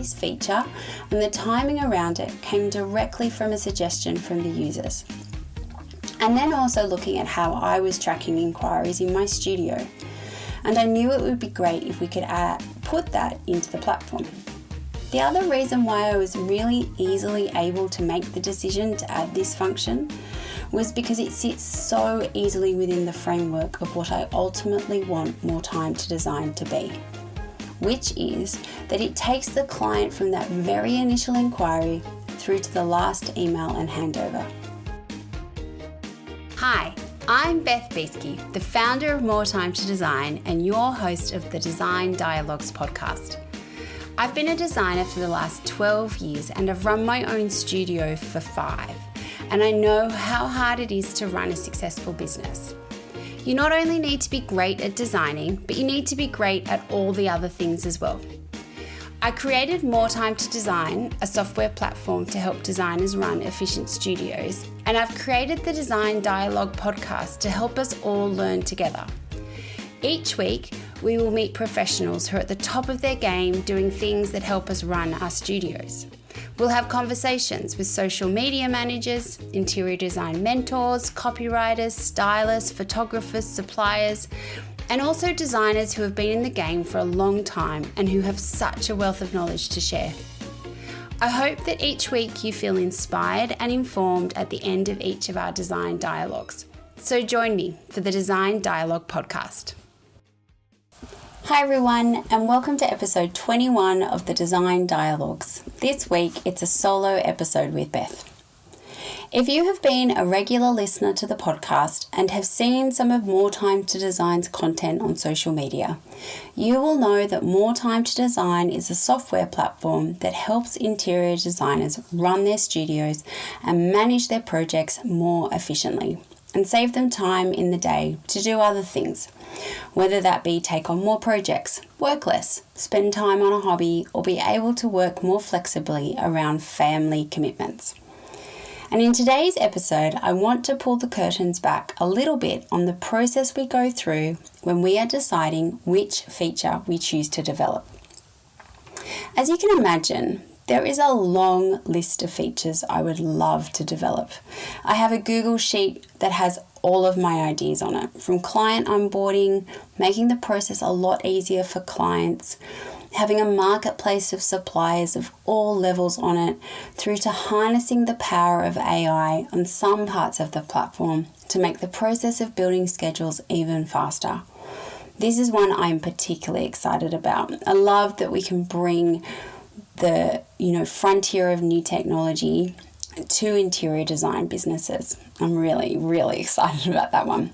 this feature, and the timing around it came directly from a suggestion from the users. And then also looking at how I was tracking inquiries in my studio. And I knew it would be great if we could put that into the platform. The other reason why I was really easily able to make the decision to add this function was because it sits so easily within the framework of what I ultimately want More Time to Design to be, which is that it takes the client from that very initial inquiry through to the last email and handover. Hi, I'm Beth Beesky, the founder of More Time to Design and your host of the Design Dialogues podcast. I've been a designer for the last 12 years and I've run my own studio for 5. And I know how hard it is to run a successful business. You not only need to be great at designing, but you need to be great at all the other things as well. I created More Time to Design, a software platform to help designers run efficient studios, and I've created the Design Dialogue podcast to help us all learn together. Each week, we will meet professionals who are at the top of their game doing things that help us run our studios. We'll have conversations with social media managers, interior design mentors, copywriters, stylists, photographers, suppliers, and also designers who have been in the game for a long time and who have such a wealth of knowledge to share. I hope that each week you feel inspired and informed at the end of each of our design dialogues. So join me for the Design Dialogue podcast. Hi everyone, and welcome to episode 21 of the Design Dialogues. This week it's a solo episode with Beth. If you have been a regular listener to the podcast and have seen some of More Time to Design's content on social media, you will know that More Time to Design is a software platform that helps interior designers run their studios and manage their projects more efficiently and save them time in the day to do other things, whether that be take on more projects, work less, spend time on a hobby, or be able to work more flexibly around family commitments. And in today's episode, I want to pull the curtains back a little bit on the process we go through when we are deciding which feature we choose to develop. As you can imagine, there is a long list of features I would love to develop. I have a Google sheet that has all of my ideas on it, from client onboarding, making the process a lot easier for clients, having a marketplace of suppliers of all levels on it, through to harnessing the power of AI on some parts of the platform to make the process of building schedules even faster. This is one I'm particularly excited about. I love that we can bring the frontier of new technology to interior design businesses. I'm really, really excited about that one.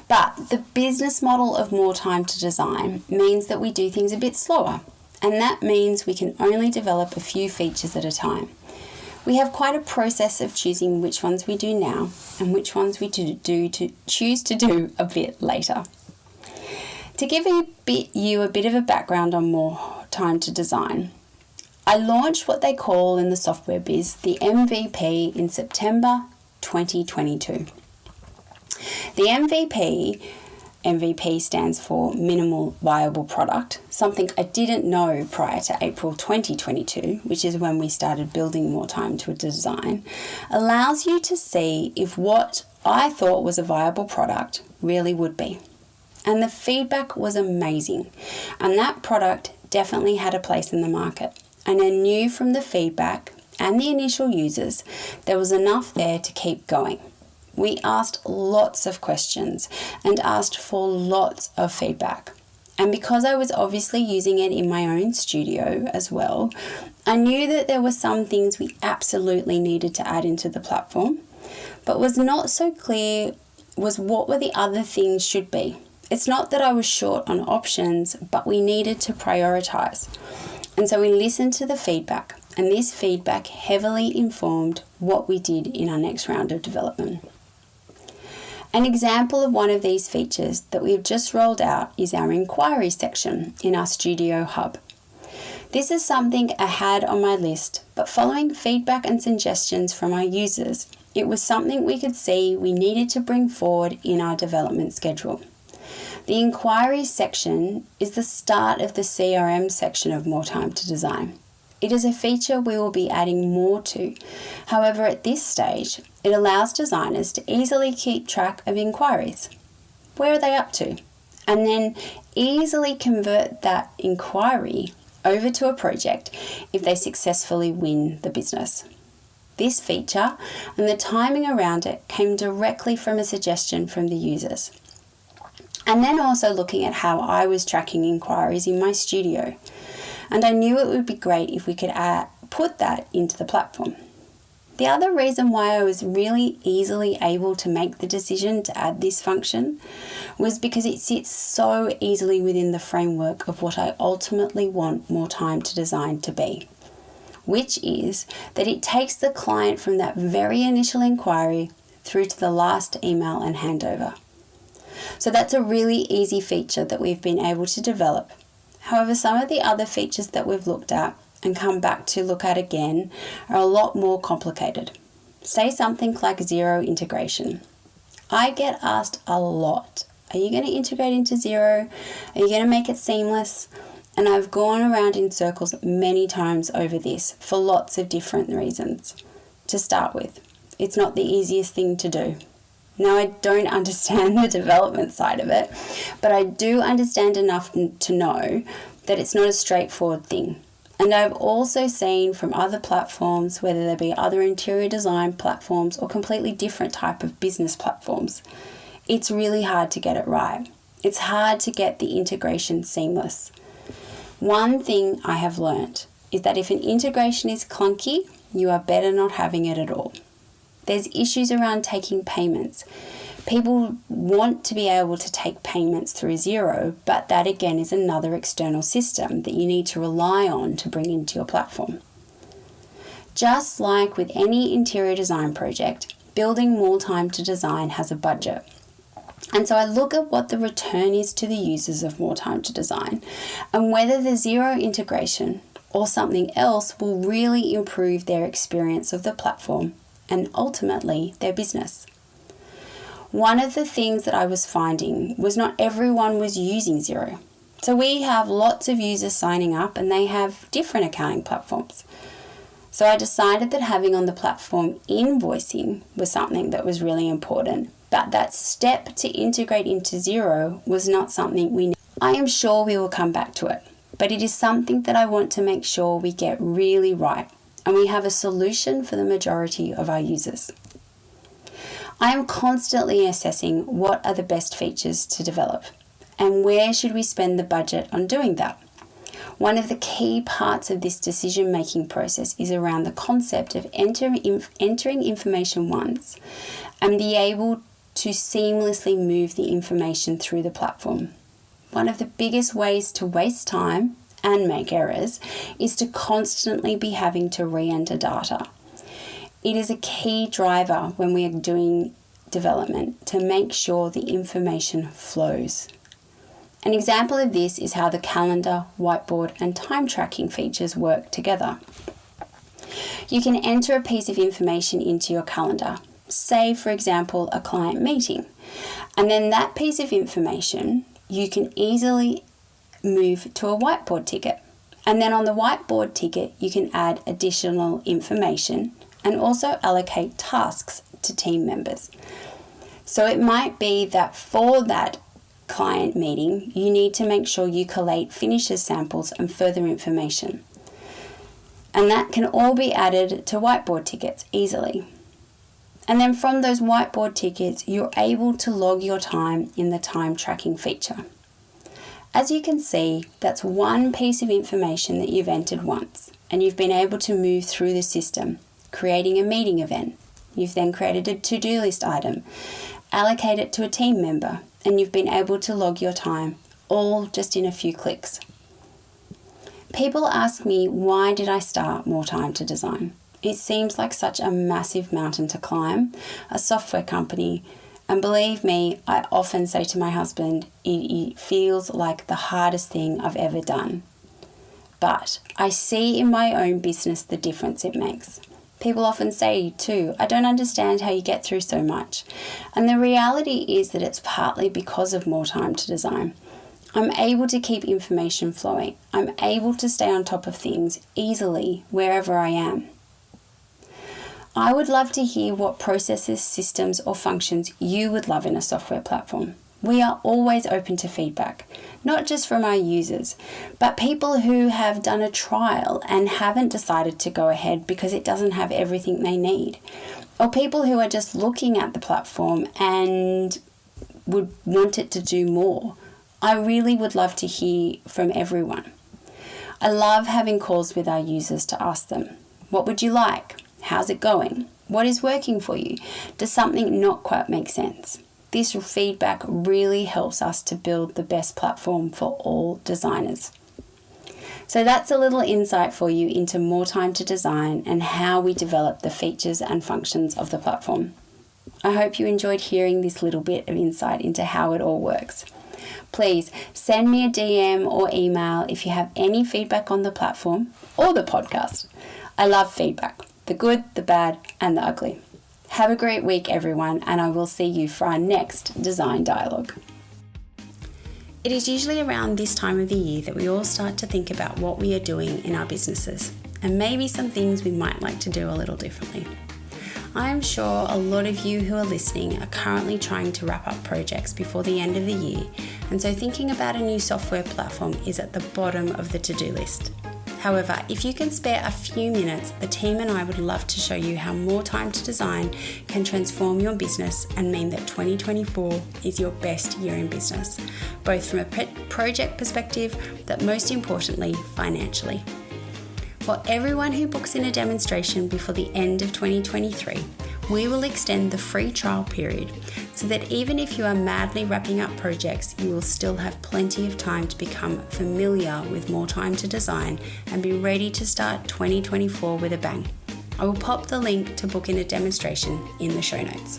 But the business model of More Time to Design means that we do things a bit slower, and that means we can only develop a few features at a time. We have quite a process of choosing which ones we do now and which ones we choose to do a bit later. To give you a bit of a background on More Time to Design, I launched what they call in the software biz the MVP in September 2022. The MVP stands for Minimal Viable Product, something I didn't know prior to April 2022, which is when we started building More Time to Design, allows you to see if what I thought was a viable product really would be. And the feedback was amazing, and that product definitely had a place in the market. And I knew from the feedback and the initial users there was enough there to keep going. We asked lots of questions and asked for lots of feedback. And because I was obviously using it in my own studio as well, I knew that there were some things we absolutely needed to add into the platform, but was not so clear was what were the other things should be. It's not that I was short on options, but we needed to prioritize. And so we listened to the feedback, and this feedback heavily informed what we did in our next round of development. An example of one of these features that we've just rolled out is our inquiry section in our Studio Hub. This is something I had on my list, but following feedback and suggestions from our users, it was something we could see we needed to bring forward in our development schedule. The inquiry section is the start of the CRM section of More Time to Design. It is a feature we will be adding more to. However, at this stage, it allows designers to easily keep track of inquiries. Where are they up to? And then easily convert that inquiry over to a project if they successfully win the business. This feature and the timing around it came directly from a suggestion from the users. And then also looking at how I was tracking inquiries in my studio. And I knew it would be great if we could put that into the platform. The other reason why I was really easily able to make the decision to add this function was because it sits so easily within the framework of what I ultimately want More Time to Design to be, which is that it takes the client from that very initial inquiry through to the last email and handover. So that's a really easy feature that we've been able to develop. However, some of the other features that we've looked at and come back to look at again are a lot more complicated. Say something like Xero integration. I get asked a lot, are you going to integrate into Xero? Are you going to make it seamless? And I've gone around in circles many times over this for lots of different reasons. To start with, it's not the easiest thing to do. Now, I don't understand the development side of it, but I do understand enough to know that it's not a straightforward thing. And I've also seen from other platforms, whether they be other interior design platforms or completely different type of business platforms, it's really hard to get it right. It's hard to get the integration seamless. One thing I have learnt is that if an integration is clunky, you are better not having it at all. There's issues around taking payments. People want to be able to take payments through Xero, but that again is another external system that you need to rely on to bring into your platform. Just like with any interior design project, building More Time to Design has a budget. And so I look at what the return is to the users of More Time to Design and whether the Xero integration or something else will really improve their experience of the platform and ultimately their business. One of the things that I was finding was not everyone was using Xero. So we have lots of users signing up and they have different accounting platforms. So I decided that having on the platform invoicing was something that was really important, but that step to integrate into Xero was not something we need. I am sure we will come back to it, but it is something that I want to make sure we get really right and we have a solution for the majority of our users. I am constantly assessing what are the best features to develop and where should we spend the budget on doing that. One of the key parts of this decision-making process is around the concept of entering information once and be able to seamlessly move the information through the platform. One of the biggest ways to waste time and make errors is to constantly be having to re-enter data. It is a key driver when we are doing development to make sure the information flows. An example of this is how the calendar, whiteboard, and time tracking features work together. You can enter a piece of information into your calendar, say for example a client meeting, and then that piece of information you can easily move to a whiteboard ticket. And then on the whiteboard ticket, you can add additional information and also allocate tasks to team members. So it might be that for that client meeting, you need to make sure you collate finishes samples and further information. And that can all be added to whiteboard tickets easily. And then from those whiteboard tickets, you're able to log your time in the time tracking feature. As you can see, that's one piece of information that you've entered once, and you've been able to move through the system, creating a meeting event. You've then created a to-do list item, allocate it to a team member, and you've been able to log your time, all just in a few clicks. People ask me, why did I start More Time to Design? It seems like such a massive mountain to climb, a software company. And believe me, I often say to my husband, it feels like the hardest thing I've ever done. But I see in my own business the difference it makes. People often say too, I don't understand how you get through so much. And the reality is that it's partly because of More Time to Design. I'm able to keep information flowing. I'm able to stay on top of things easily wherever I am. I would love to hear what processes, systems, or functions you would love in a software platform. We are always open to feedback, not just from our users, but people who have done a trial and haven't decided to go ahead because it doesn't have everything they need, or people who are just looking at the platform and would want it to do more. I really would love to hear from everyone. I love having calls with our users to ask them, what would you like? How's it going? What is working for you? Does something not quite make sense? This feedback really helps us to build the best platform for all designers. So that's a little insight for you into More Time to Design and how we develop the features and functions of the platform. I hope you enjoyed hearing this little bit of insight into how it all works. Please send me a DM or email if you have any feedback on the platform or the podcast. I love feedback, the good, the bad, and the ugly. Have a great week, everyone, and I will see you for our next Design Dialogue. It is usually around this time of the year that we all start to think about what we are doing in our businesses and maybe some things we might like to do a little differently. I am sure a lot of you who are listening are currently trying to wrap up projects before the end of the year, and so thinking about a new software platform is at the bottom of the to-do list. However, if you can spare a few minutes, the team and I would love to show you how More Time to Design can transform your business and mean that 2024 is your best year in business, both from a project perspective, but most importantly, financially. For everyone who books in a demonstration before the end of 2023, we will extend the free trial period so that even if you are madly wrapping up projects, you will still have plenty of time to become familiar with More Time to Design and be ready to start 2024 with a bang. I will pop the link to book in a demonstration in the show notes.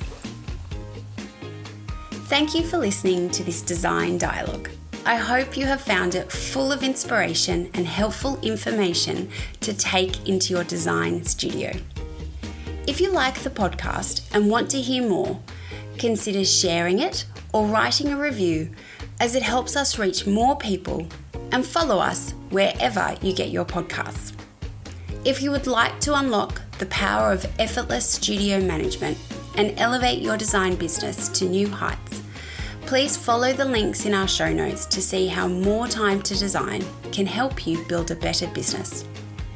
Thank you for listening to this Design Dialogue. I hope you have found it full of inspiration and helpful information to take into your design studio. If you like the podcast and want to hear more, consider sharing it or writing a review, as it helps us reach more people, and follow us wherever you get your podcasts. If you would like to unlock the power of effortless studio management and elevate your design business to new heights, please follow the links in our show notes to see how More Time to Design can help you build a better business.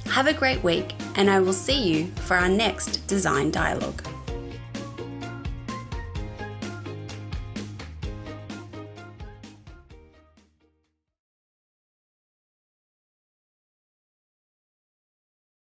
Have a great week, and I will see you for our next Design Dialogue.